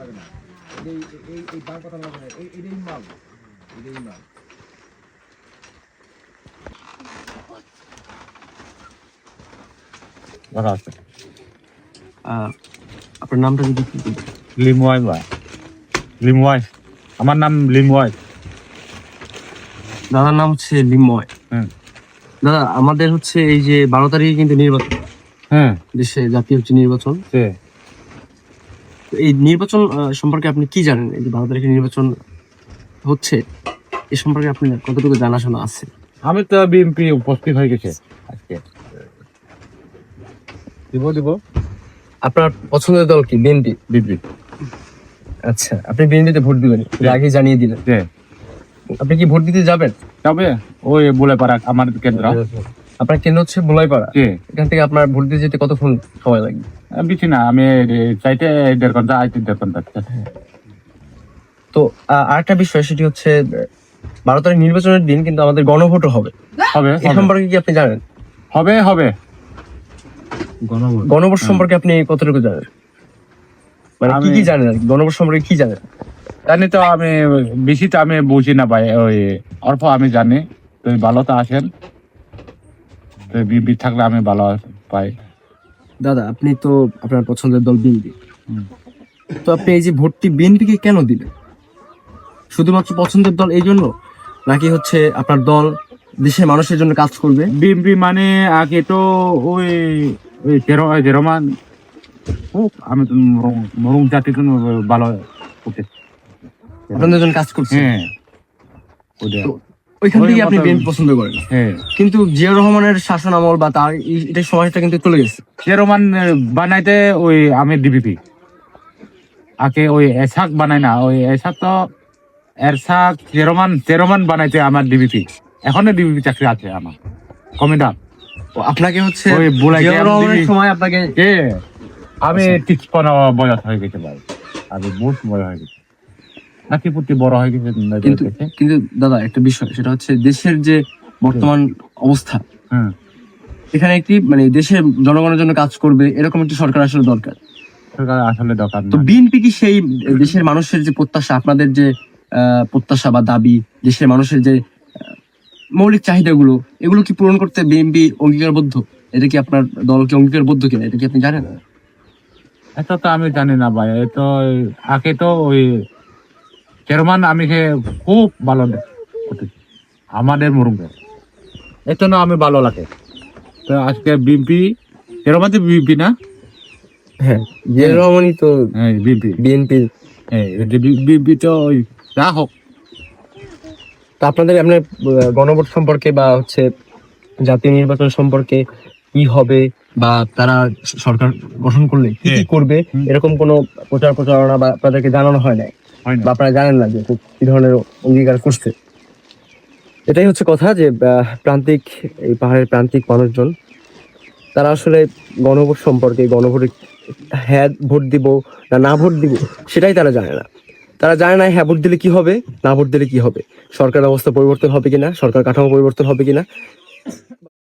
যাবে না। এই এই এই বার কথা বলা যায় এটাই মাল, এটাই মাল। আপনার নামটা যদি লিমওয়াই ভাই, লিমওয়াই, আমার নাম লিমওয়াই। দাদার নাম হচ্ছে লিময়। দাদা আমাদের হচ্ছে এই যে 12 তারিখে কিন্তু নির্বাচন, হ্যাঁ দেশে জাতীয় হচ্ছে নির্বাচন। এই নির্বাচন সম্পর্কে আপনি কি জানেন? এই যে 12 তারিখে নির্বাচন হচ্ছে, এ সম্পর্কে আপনি কতটুকু জানাশোনা আছে? আমি তো বিএনপি উপস্থিত হয়ে গেছে আজকে। দিব আপনার পছন্দের দল কি? বিএনপি? বিএনপি। আচ্ছা, আপনি বিএনপিতে ভোট দিবেন, আগে জানিয়ে দিলেন। আপনি কি ভোট দিতে যাবেন? তবে ওই বলে পারা আমার কেন্দ্র। আপনার কেন্দ্র হচ্ছে বোলাইপাড়া। এখান থেকে আপনার ভোট দিতে যেতে কতক্ষণ সময় লাগবে? বেশি না, আমি চাইতে 1.5 ঘন্টা, আইতে 1.5 ঘন্টা। তো আরেকটা বিষয়, সেটি হচ্ছে 12 তারিখ নির্বাচনের দিন কিন্তু আমাদের গণভোটও হবে। এই সম্পর্কে কি আপনি জানেন? হবে গণভোট সম্পর্কে আপনি কতটুকু জানেন? মানে কি জানেন আর কি, গণভোট সম্পর্কে কি জানেন? জানি তো আমি, বেশি তো আমি বুঝি না ভাই, ওই অল্প আমি জানি। তো ভালো তো আসেন, তো বিএনপি থাকলে আমি ভালো পাই। দাদা আপনি তো, আপনার পছন্দের দল বিএনপি, তো আপনি এই যে ভোটটি বিএনপিকে কেন দিলেন? শুধুমাত্র পছন্দের দল এই জন্য, নাকি হচ্ছে আপনার দল দেশের মানুষের জন্য কাজ করবে? বিএনপি মানে আগে তো ওই যেরমান আমি তো মরুং জাতি ভালো করতে আপনাদের জন্য কাজ করছে। হ্যাঁ, ওইখান থেকে আপনি বিএনপি পছন্দ করেন। হ্যাঁ, কিন্তু জিয়া রহমানের শাসন আমল বা তার এটা সময়টা কিন্তু চলে গেছে। যেরমান বানাইতে ওই আমি ডিবিপি আগে ওই এসাক বানাই না, ওই এসাক তো এরশাক যেরমান বানাইতে আমার ডিবিপি। এখনো ডিবিপি চাকরি আছে আমার, কমে দাম। আপনাকে হচ্ছে ওই জিয়া রহমানের সময় আপনাকে আমি 53 বয়স হয়ে গেছে ভাই, আমি বহুত বড় হয়ে গেছে, নাকি পুতি বড় হয়ে গেছে। কিন্তু দাদা একটা বিষয়, সেটা হচ্ছে দেশের যে বর্তমান অবস্থা, এখানে একটি মানে দেশের জনগণের জন্য কাজ করবে এরকম একটি সরকার আসলে দরকার। সরকার আসলে দরকার। তো বিএনপি কি সেই দেশের মানুষের যে প্রত্যাশা, আপনাদের যে প্রত্যাশা বা দাবি, দেশের মানুষের যে মৌলিক চাহিদাগুলো, এগুলো কি পূরণ করতে বিএনপি অঙ্গীকারবদ্ধ? এটা কি আপনার দলকে অঙ্গীকারবদ্ধ কিনা, এটা কি আপনি জানেন? এটা তো আমি জানি না ভাই। তো আগে তো ওই চেয়ারম্যান আমি খুব ভালো আমাদের মুরুঙ্গে, এত না আমি ভালো লাগে। তো আজকে বিএনপি, চেয়ারম্যান তো বিএনপি না? হ্যাঁ, জিয়া রহমানই তো বিএনপি। বিএনপি তো ওই যা হোক। তো আপনাদের আপনার গণভোট সম্পর্কে বা হচ্ছে জাতীয় নির্বাচন সম্পর্কে কি হবে, বা তারা সরকার গঠন করলে কি কি করবে, এরকম কোনো প্রচারণা বা আপনাদেরকে জানানো হয় নাই, বা আপনারা জানেন না যে কি ধরনের অঙ্গীকার করছে? এটাই হচ্ছে কথা, যে প্রান্তিক, এই পাহাড়ের প্রান্তিক মানুষজন, তারা আসলে গণভোট সম্পর্কে, গণভোটে হ্যাঁ ভোট দিব না ভোট দিব সেটাই তারা জানে না। তারা জানে না হ্যাঁ ভোট দিলে কি হবে, না ভোট দিলে কি হবে, সরকার ব্যবস্থা পরিবর্তন হবে কিনা, সরকার কাঠামো পরিবর্তন হবে কিনা,